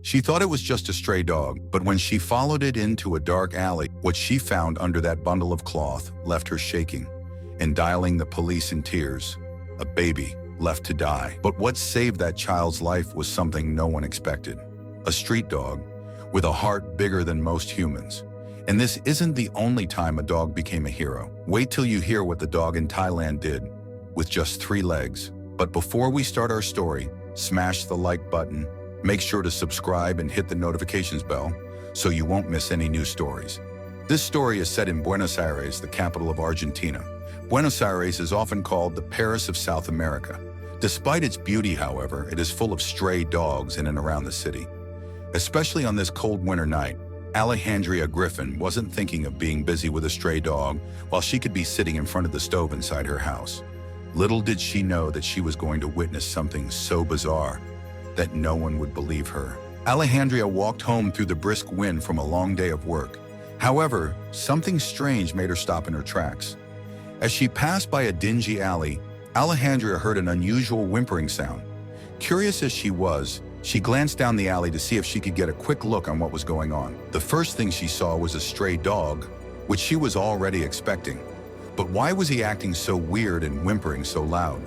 She thought it was just a stray dog, but when she followed it into a dark alley, what she found under that bundle of cloth left her shaking and dialing the police in tears. A baby left to die. But what saved that child's life was something no one expected. A street dog with a heart bigger than most humans. And this isn't the only time a dog became a hero. Wait till you hear what the dog in Thailand did with just 3 legs. But before we start our story, smash the like button, make sure to subscribe and hit the notifications bell so you won't miss any new stories. This story is set in Buenos Aires, the capital of Argentina. Buenos Aires is often called the Paris of South America. Despite its beauty, however, it is full of stray dogs in and around the city. Especially on this cold winter night, Alejandra Griffin wasn't thinking of being busy with a stray dog while she could be sitting in front of the stove inside her house. Little did she know that she was going to witness something so bizarre that no one would believe her. Alejandra walked home through the brisk wind from a long day of work. However, something strange made her stop in her tracks. As she passed by a dingy alley, Alejandra heard an unusual whimpering sound. Curious as she was, she glanced down the alley to see if she could get a quick look on what was going on. The first thing she saw was a stray dog, which she was already expecting. But why was he acting so weird and whimpering so loud?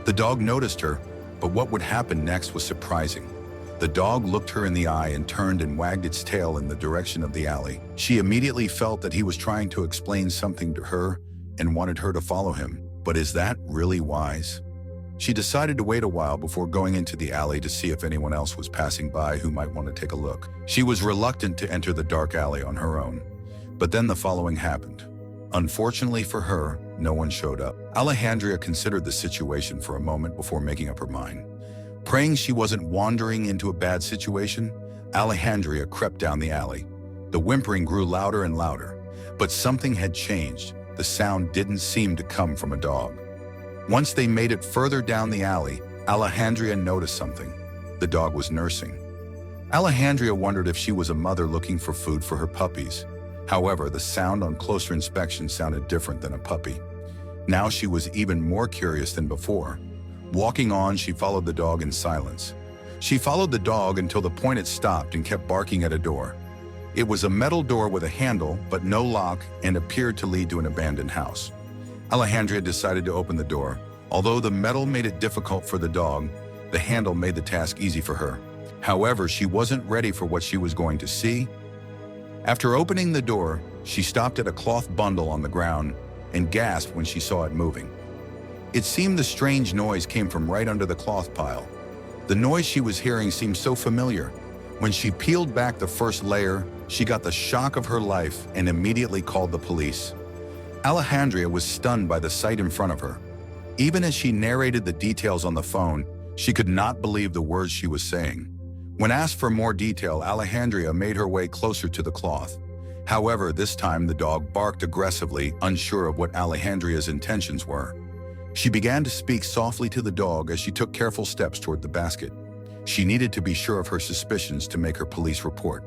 The dog noticed her, but what would happen next was surprising. The dog looked her in the eye and turned and wagged its tail in the direction of the alley. She immediately felt that he was trying to explain something to her and wanted her to follow him. But is that really wise? She decided to wait a while before going into the alley to see if anyone else was passing by who might want to take a look. She was reluctant to enter the dark alley on her own. But then the following happened. Unfortunately for her, no one showed up. Alejandra considered the situation for a moment before making up her mind. Praying she wasn't wandering into a bad situation, Alejandra crept down the alley. The whimpering grew louder and louder, but something had changed. The sound didn't seem to come from a dog. Once they made it further down the alley, Alejandra noticed something. The dog was nursing. Alejandra wondered if she was a mother looking for food for her puppies. However, the sound on closer inspection sounded different than a puppy. Now she was even more curious than before. Walking on, she followed the dog in silence. She followed the dog until the point it stopped and kept barking at a door. It was a metal door with a handle, but no lock, and appeared to lead to an abandoned house. Alejandra decided to open the door. Although the metal made it difficult for the dog, the handle made the task easy for her. However, she wasn't ready for what she was going to see. After opening the door, she stopped at a cloth bundle on the ground and gasped when she saw it moving. It seemed the strange noise came from right under the cloth pile. The noise she was hearing seemed so familiar. When she peeled back the first layer, she got the shock of her life and immediately called the police. Alejandra was stunned by the sight in front of her. Even as she narrated the details on the phone, she could not believe the words she was saying. When asked for more detail, Alejandra made her way closer to the cloth. However, this time the dog barked aggressively, unsure of what Alejandra's intentions were. She began to speak softly to the dog as she took careful steps toward the basket. She needed to be sure of her suspicions to make her police report.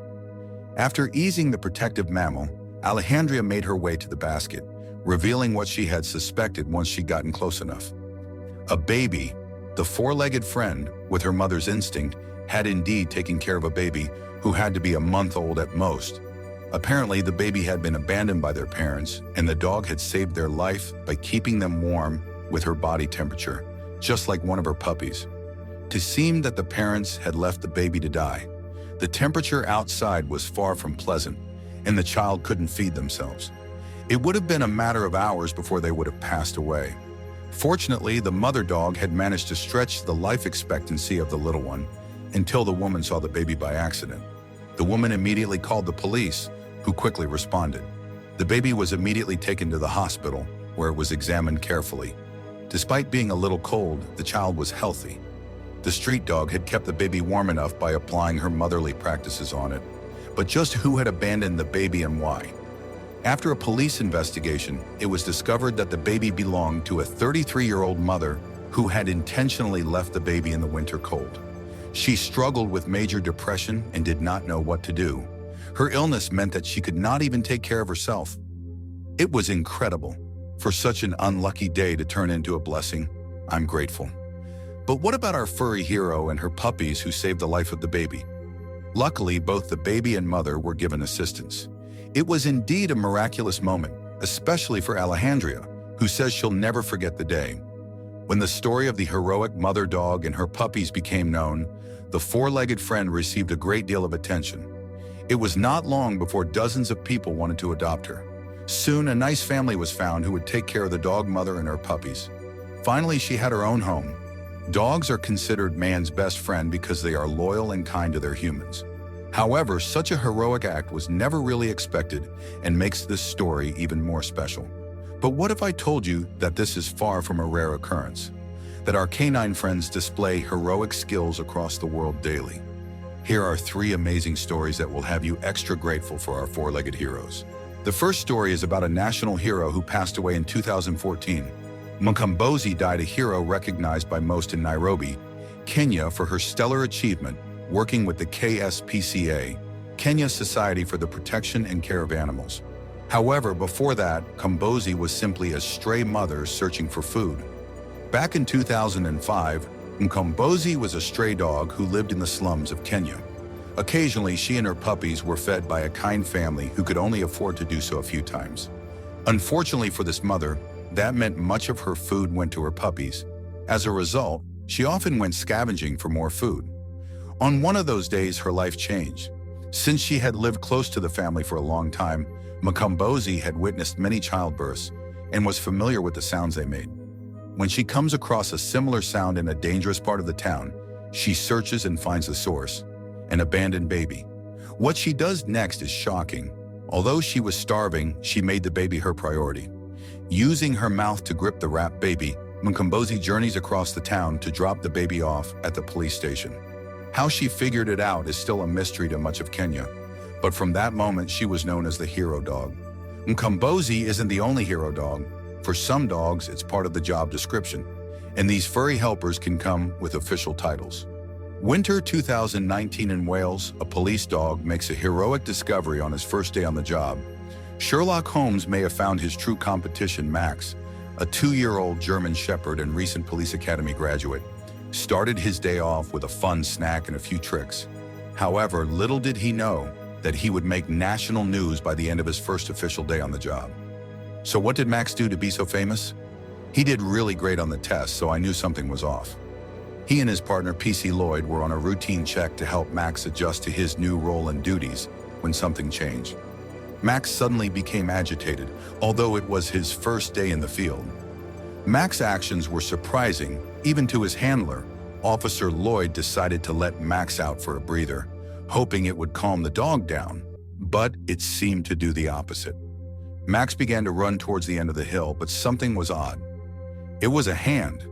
After easing the protective mammal, Alejandra made her way to the basket, revealing what she had suspected once she'd gotten close enough. A baby, the four-legged friend, with her mother's instinct, had indeed taken care of a baby who had to be a month old at most. Apparently, the baby had been abandoned by their parents, and the dog had saved their life by keeping them warm with her body temperature, just like one of her puppies. It seemed that the parents had left the baby to die. The temperature outside was far from pleasant, and the child couldn't feed themselves. It would have been a matter of hours before they would have passed away. Fortunately, the mother dog had managed to stretch the life expectancy of the little one until the woman saw the baby by accident. The woman immediately called the police, who quickly responded. The baby was immediately taken to the hospital, where it was examined carefully. Despite being a little cold, the child was healthy. The street dog had kept the baby warm enough by applying her motherly practices on it. But just who had abandoned the baby and why? After a police investigation, it was discovered that the baby belonged to a 33-year-old mother who had intentionally left the baby in the winter cold. She struggled with major depression and did not know what to do. Her illness meant that she could not even take care of herself. It was incredible. For such an unlucky day to turn into a blessing, I'm grateful. But what about our furry hero and her puppies who saved the life of the baby? Luckily, both the baby and mother were given assistance. It was indeed a miraculous moment, especially for Alejandria, who says she'll never forget the day. When the story of the heroic mother dog and her puppies became known, the four-legged friend received a great deal of attention. It was not long before dozens of people wanted to adopt her. Soon, a nice family was found who would take care of the dog mother and her puppies. Finally, she had her own home. Dogs are considered man's best friend because they are loyal and kind to their humans. However, such a heroic act was never really expected and makes this story even more special. But what if I told you that this is far from a rare occurrence? That our canine friends display heroic skills across the world daily? Here are 3 amazing stories that will have you extra grateful for our four-legged heroes. The first story is about a national hero who passed away in 2014. Mamboszi died a hero recognized by most in Nairobi, Kenya, for her stellar achievement working with the KSPCA, Kenya Society for the Protection and Care of Animals. However, before that, Mamboszi was simply a stray mother searching for food. Back in 2005, Mamboszi was a stray dog who lived in the slums of Kenya. Occasionally, she and her puppies were fed by a kind family who could only afford to do so a few times. Unfortunately for this mother, that meant much of her food went to her puppies. As a result, she often went scavenging for more food. On one of those days, her life changed. Since she had lived close to the family for a long time, Mamboszi had witnessed many childbirths and was familiar with the sounds they made. When she comes across a similar sound in a dangerous part of the town, she searches and finds the source, an abandoned baby. What she does next is shocking. Although she was starving, she made the baby her priority. Using her mouth to grip the wrapped baby, Mamboszi journeys across the town to drop the baby off at the police station. How she figured it out is still a mystery to much of Kenya, but from that moment she was known as the hero dog. Mamboszi isn't the only hero dog. For some dogs, it's part of the job description, and these furry helpers can come with official titles. Winter 2019 in Wales, a police dog makes a heroic discovery on his first day on the job. Sherlock Holmes may have found his true competition. Max, a 2-year-old German Shepherd and recent police academy graduate, started his day off with a fun snack and a few tricks. However, little did he know that he would make national news by the end of his first official day on the job. So what did Max do to be so famous? He did really great on the test, so I knew something was off. He and his partner PC Lloyd were on a routine check to help Max adjust to his new role and duties when something changed. Max suddenly became agitated, although it was his first day in the field. Max's actions were surprising, even to his handler. Officer Lloyd decided to let Max out for a breather, hoping it would calm the dog down, but it seemed to do the opposite. Max began to run towards the end of the hill, but something was odd. It was a hand.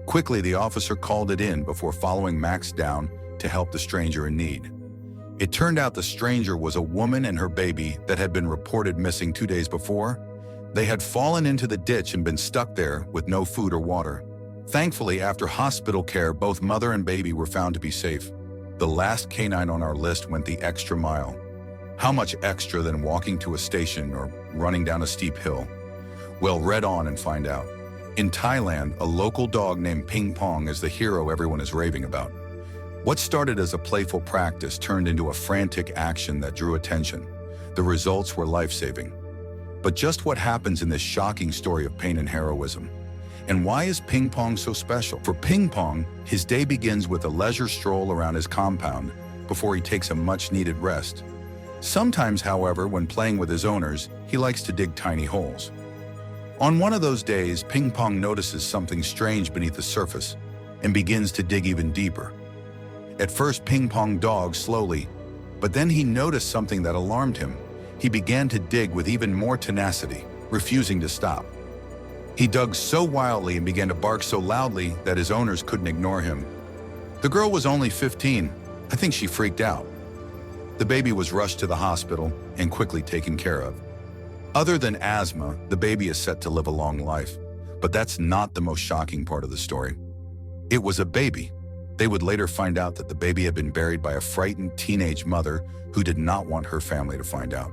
Quickly, the officer called it in before following Max down to help the stranger in need. It turned out the stranger was a woman and her baby that had been reported missing 2 days before. They had fallen into the ditch and been stuck there with no food or water. Thankfully, after hospital care, both mother and baby were found to be safe. The last canine on our list went the extra mile. How much extra than walking to a station or running down a steep hill? Well, read on and find out. In Thailand, a local dog named Pong is the hero everyone is raving about. What started as a playful practice turned into a frantic action that drew attention. The results were life-saving. But just what happens in this shocking story of pain and heroism? And why is Pong so special? For Pong, his day begins with a leisure stroll around his compound before he takes a much-needed rest. Sometimes, however, when playing with his owners, he likes to dig tiny holes. On one of those days, Pong notices something strange beneath the surface and begins to dig even deeper. At first, Pong dogged slowly, but then he noticed something that alarmed him. He began to dig with even more tenacity, refusing to stop. He dug so wildly and began to bark so loudly that his owners couldn't ignore him. The girl was only 15. I think she freaked out. The baby was rushed to the hospital and quickly taken care of. Other than asthma, the baby is set to live a long life, but that's not the most shocking part of the story. It was a baby. They would later find out that the baby had been buried by a frightened teenage mother who did not want her family to find out.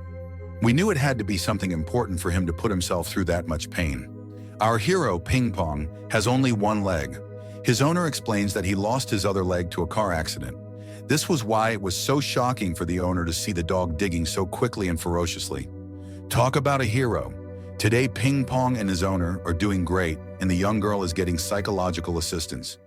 We knew it had to be something important for him to put himself through that much pain. Our hero, Pong, has only one leg. His owner explains that he lost his other leg to a car accident. This was why it was so shocking for the owner to see the dog digging so quickly and ferociously. Talk about a hero. Today, Ping Pong and his owner are doing great, and the young girl is getting psychological assistance.